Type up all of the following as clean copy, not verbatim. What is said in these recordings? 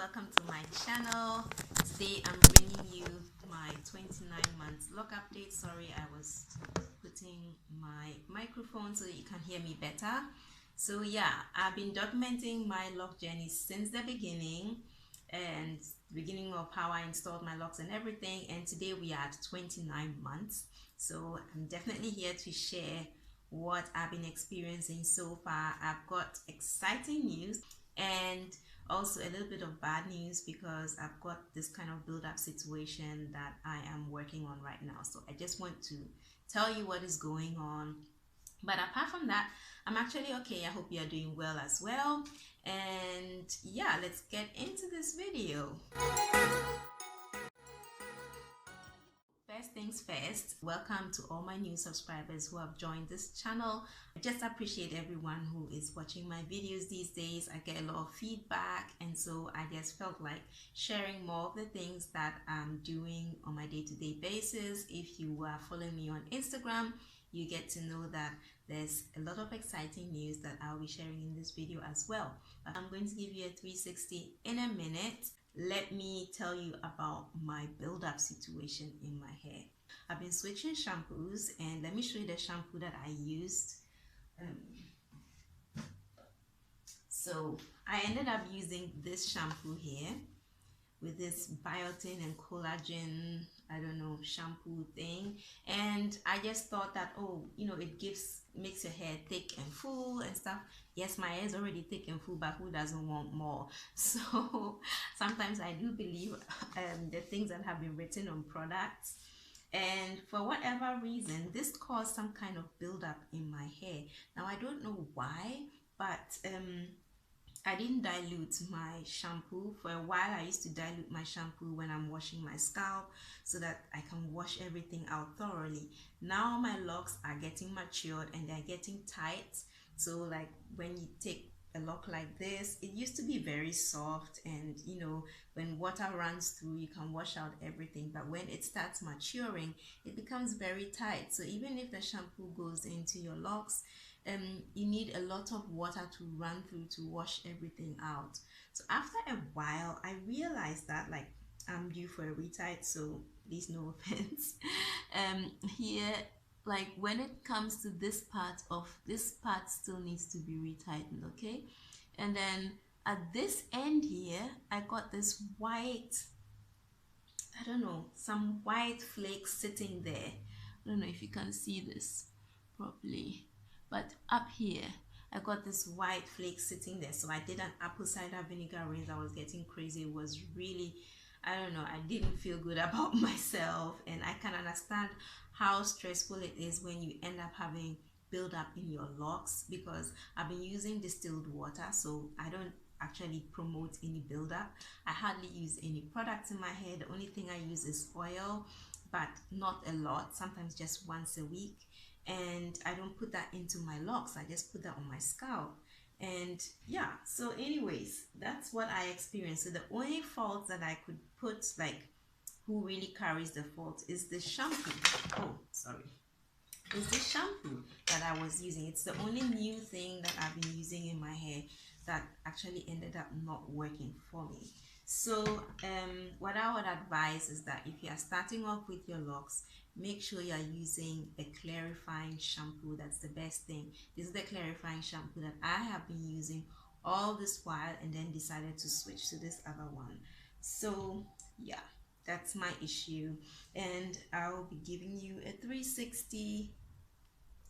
welcome to my channel. Today I'm bringing you my 29 months lock update. Sorry, I was putting my microphone so that you can hear me better. So yeah, I've been documenting my lock journey since the beginning and the beginning of how I installed my locks and everything, and today we are at 29 months. So I'm definitely here to share what I've been experiencing so far. I've got exciting news and also a little bit of bad news because I've got this kind of build-up situation that I am working on right now. So I just want to tell you what is going on. But apart from that, I'm actually okay. I hope you are doing well as well. And yeah, let's get into this video. First things first, welcome to all my new subscribers who have joined this channel. I just appreciate everyone who is watching my videos these days. I get a lot of feedback, and so I just felt like sharing more of the things that I'm doing on my day-to-day basis. If you are following me on Instagram, you get to know that there's a lot of exciting news that I'll be sharing in this video as well. I'm going to give you a 360 in a minute. Let me tell you about my build-up situation in my hair. I've been switching shampoos, and let me show you the shampoo that I used. So I ended up using this shampoo here with this biotin and collagen, I don't know, shampoo thing. And I just thought that, oh, you know, it makes your hair thick and full and stuff. Yes, my hair is already thick and full, but who doesn't want more? So sometimes I do believe the things that have been written on products. And for whatever reason, this caused some kind of buildup in my hair. Now, I don't know why, but I didn't dilute my shampoo. For a while, I used to dilute my shampoo when I'm washing my scalp so that I can wash everything out thoroughly. Now my locks are getting matured and they're getting tight. So like when you take a lock like this, it used to be very soft, and you know, when water runs through, you can wash out everything. But when it starts maturing, it becomes very tight. So even if the shampoo goes into your locks, you need a lot of water to run through to wash everything out. So after a while, I realized that like I'm due for a retight, so please no offense. Here, like when it comes to this part still needs to be retightened, okay? And then at this end here, I got this white, I don't know, some white flakes sitting there. I don't know if you can see this properly, but up here I got this white flake sitting there. So I did an apple cider vinegar rinse. I was getting crazy. It was really, I don't know, I didn't feel good about myself, and I can understand how stressful it is when you end up having build up in your locks, because I've been using distilled water, so I don't actually promote any buildup. I hardly use any products in my hair. The only thing I use is oil, but not a lot, sometimes just once a week. And I don't put that into my locks, I just put that on my scalp. And yeah, so anyways, that's what I experienced. So the only fault that I could put, like who really carries the fault, is the shampoo. Oh, sorry. It's the shampoo that I was using. It's the only new thing that I've been using in my hair that actually ended up not working for me. So what I would advise is that if you are starting off with your locks, make sure you are using a clarifying shampoo. That's the best thing. This is the clarifying shampoo that I have been using all this while, and then decided to switch to this other one. So yeah, that's my issue, and I'll be giving you a 360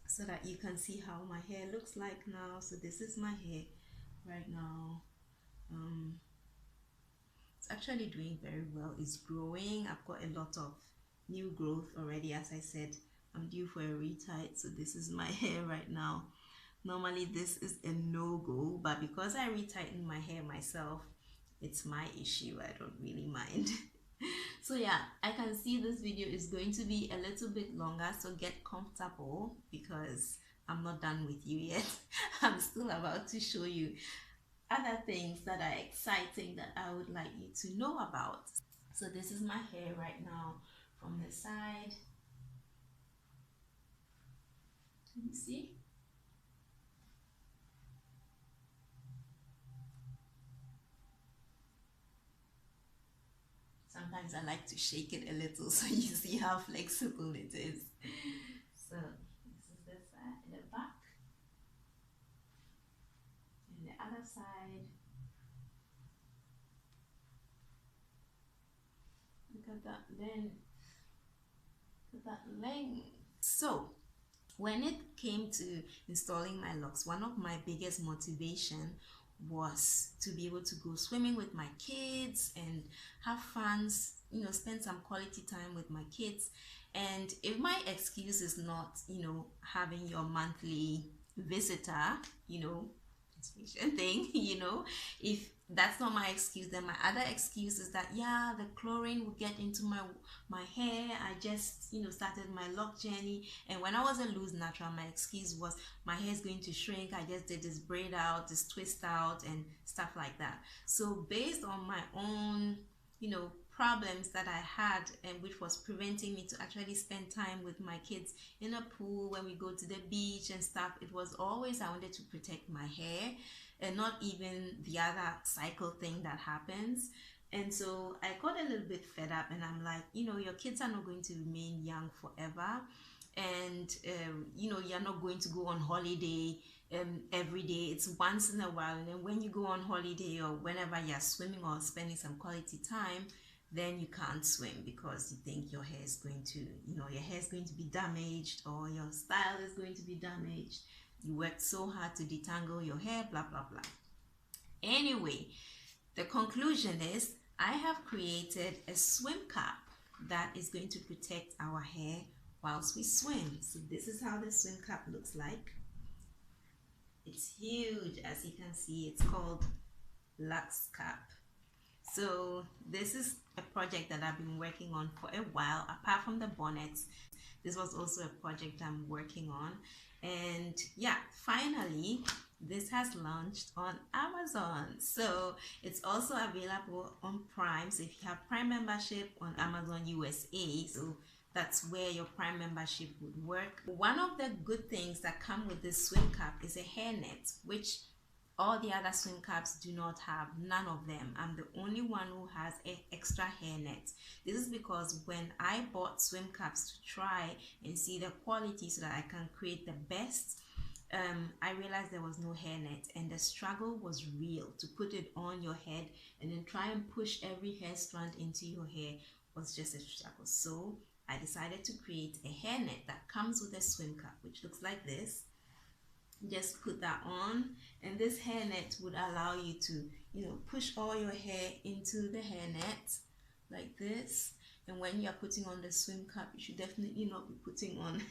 so that you can see how my hair looks like now. So this is my hair right now. It's actually doing very well. It's growing. I've got a lot of new growth already. As I said, I'm due for a retight, so this is my hair right now. Normally this is a no-go, but because I retighten my hair myself, it's my issue. I don't really mind. So yeah, I can see this video is going to be a little bit longer, so get comfortable because I'm not done with you yet. I'm still about to show you other things that are exciting that I would like you to know about. So this is my hair right now from the side. Can you see? sometimes I like to shake it a little so you see how flexible it is. So this is the side, the back, and the other side. Look at that, then look at that length. So when it came to installing my locks, one of my biggest motivation was to be able to go swimming with my kids and have fun, you know, spend some quality time with my kids. And if my excuse is not, you know, having your monthly visitor, you know, inspection thing, you know, if that's not my excuse, then my other excuse is that, yeah, the chlorine will get into my hair. I just, you know, started my lock journey, and when I was a loose natural, my excuse was my hair is going to shrink. I just did this braid out, this twist out, and stuff like that. So based on my own, you know, problems that I had, and which was preventing me to actually spend time with my kids in a pool, when we go to the beach and stuff, it was always I wanted to protect my hair and not even the other cycle thing that happens. And so I got a little bit fed up, and I'm like, you know, your kids are not going to remain young forever, and you know, you're not going to go on holiday every day. It's once in a while, and then when you go on holiday or whenever you're swimming or spending some quality time, then you can't swim because you think your hair is going to, you know, your hair is going to be damaged or your style is going to be damaged. You worked so hard to detangle your hair, blah, blah, blah. Anyway, the conclusion is I have created a swim cap that is going to protect our hair whilst we swim. So this is how the swim cap looks like. It's huge, as you can see. It's called locs cap. So this is a project that I've been working on for a while. Apart from the bonnets, this was also a project I'm working on. And yeah, finally, this has launched on Amazon. So it's also available on Prime. So if you have Prime membership on Amazon USA, so that's where your Prime membership would work. One of the good things that come with this swim cap is a hairnet, which all the other swim caps do not have. None of them. I'm the only one who has an extra hairnet. This is because when I bought swim caps to try and see the quality so that I can create the best, I realized there was no hairnet, and the struggle was real. To put it on your head and then try and push every hair strand into your hair was just a struggle. So I decided to create a hairnet that comes with a swim cap, which looks like this. Just put that on, and this hairnet would allow you to, you know, push all your hair into the hairnet like this. And when you're putting on the swim cap, you should definitely not be putting on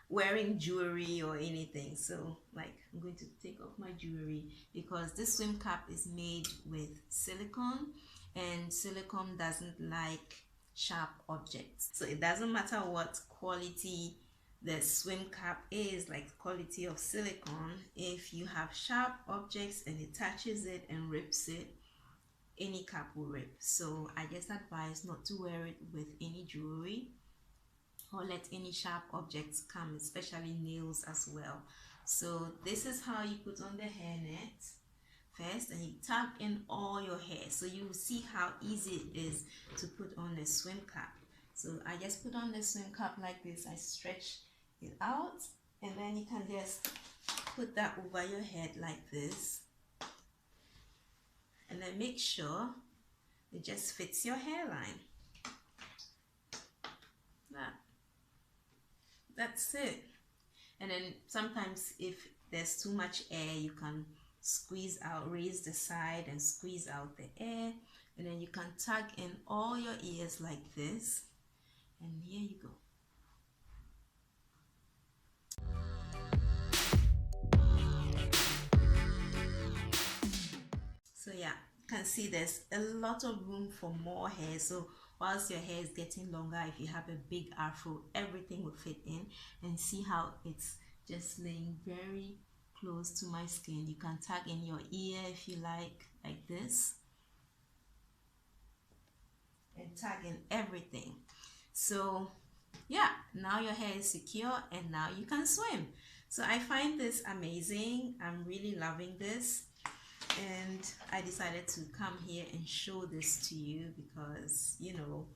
wearing jewelry or anything. So like, I'm going to take off my jewelry because this swim cap is made with silicone, and silicone doesn't like sharp objects. So it doesn't matter what quality the swim cap is, like quality of silicone, if you have sharp objects and it touches it and rips it, any cap will rip. So I just advise not to wear it with any jewelry or let any sharp objects come, especially nails as well. So this is how you put on the hairnet first, and you tug in all your hair. So you will see how easy it is to put on the swim cap. So I just put on the swim cap like this. I stretch it out, and then you can just put that over your head like this, and then make sure it just fits your hairline. That's it. And then sometimes if there's too much air, you can squeeze out, raise the side and squeeze out the air, and then you can tug in all your ears like this, and here you go. So yeah, you can see there's a lot of room for more hair. So whilst your hair is getting longer, if you have a big afro, everything will fit in. And see how it's just laying very close to my skin. You can tug in your ear if you like this, and tag in everything. So yeah, now your hair is secure and now you can swim. So I find this amazing. I'm really loving this. and I decided to come here and show this to you because, you know,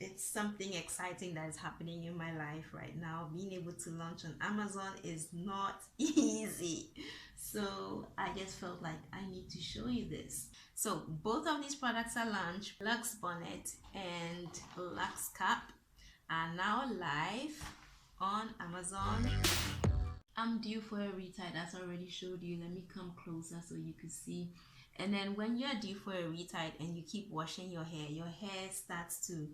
it's something exciting that is happening in my life right now. Being able to launch on Amazon is not easy. So I just felt like I need to show you this. So both of these products are launched. Lux bonnet and Lux cap are now live on Amazon. I'm due for a retie, as I already showed you. Let me come closer so you can see. And then when you're due for a retie and you keep washing your hair starts to,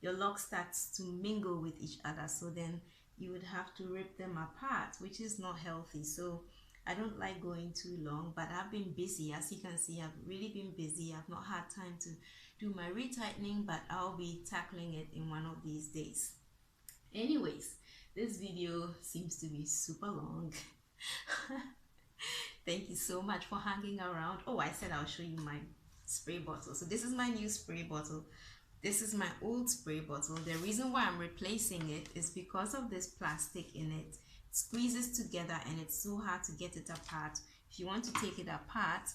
your locks starts to mingle with each other. So then you would have to rip them apart, which is not healthy. So I don't like going too long, but I've been busy. As you can see, I've really been busy. I've not had time to do my retightening, but I'll be tackling it in one of these days. Anyways, this video seems to be super long. Thank you so much for hanging around. Oh, I said I'll show you my spray bottle. So this is my new spray bottle. This is my old spray bottle. The reason why I'm replacing it is because of this plastic in it. It squeezes together and it's so hard to get it apart. If you want to take it apart,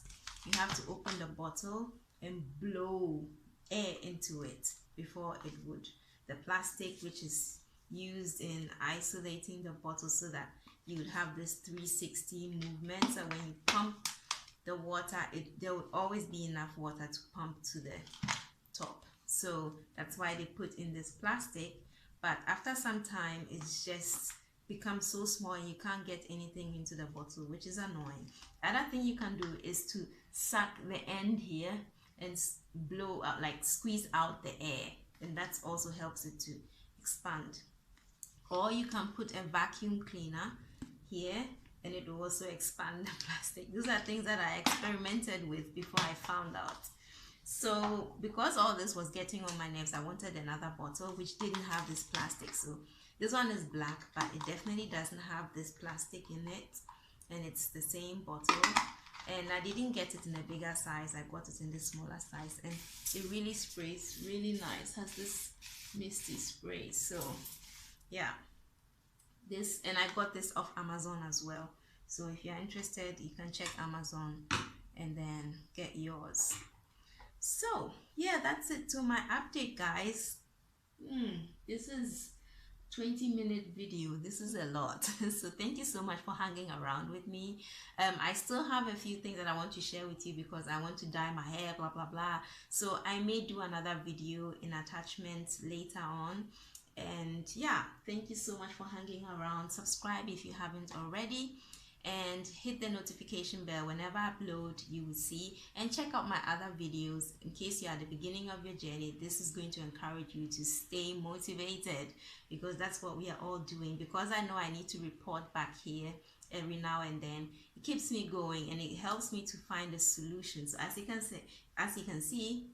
you have to open the bottle and blow air into it before it would. The plastic, which is used in isolating the bottle so that you would have this 360 movement, so when you pump the water, there would always be enough water to pump to the top. So that's why they put in this plastic, but after some time it's just becomes so small and you can't get anything into the bottle, which is annoying. Other thing you can do is to suck the end here and blow out, like squeeze out the air, and that also helps it to expand. Or you can put a vacuum cleaner here and it will also expand the plastic. These are things that I experimented with before I found out. So because all this was getting on my nerves, I wanted another bottle which didn't have this plastic. So this one is black, but it definitely doesn't have this plastic in it, and it's the same bottle. And I didn't get it in a bigger size, I got it in the smaller size, and it really sprays really nice. Has this misty spray. So yeah, this, and I got this off Amazon as well. So if you're interested, you can check Amazon and then get yours. So yeah, that's it to my update, guys. This is 20-minute video. This is a lot. So thank you so much for hanging around with me. I still have a few things that I want to share with you because I want to dye my hair, blah blah blah. So I may do another video in attachments later on. And yeah, thank you so much for hanging around. Subscribe if you haven't already, and hit the notification bell. Whenever I upload, you will see. And check out my other videos in case you're at the beginning of your journey. This is going to encourage you to stay motivated, because that's what we are all doing. Because I know I need to report back here every now and then, it keeps me going and it helps me to find a solution. So as you can see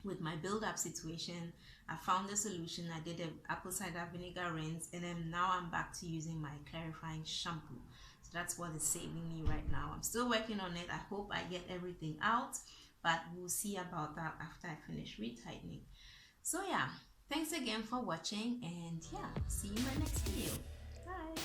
with my build-up situation, I found a solution. I did an apple cider vinegar rinse, and then now I'm back to using my clarifying shampoo. So that's what is saving me right now. I'm still working on it. I hope I get everything out, but we'll see about that after I finish retightening. So yeah, thanks again for watching, and yeah, see you in my next video. Bye.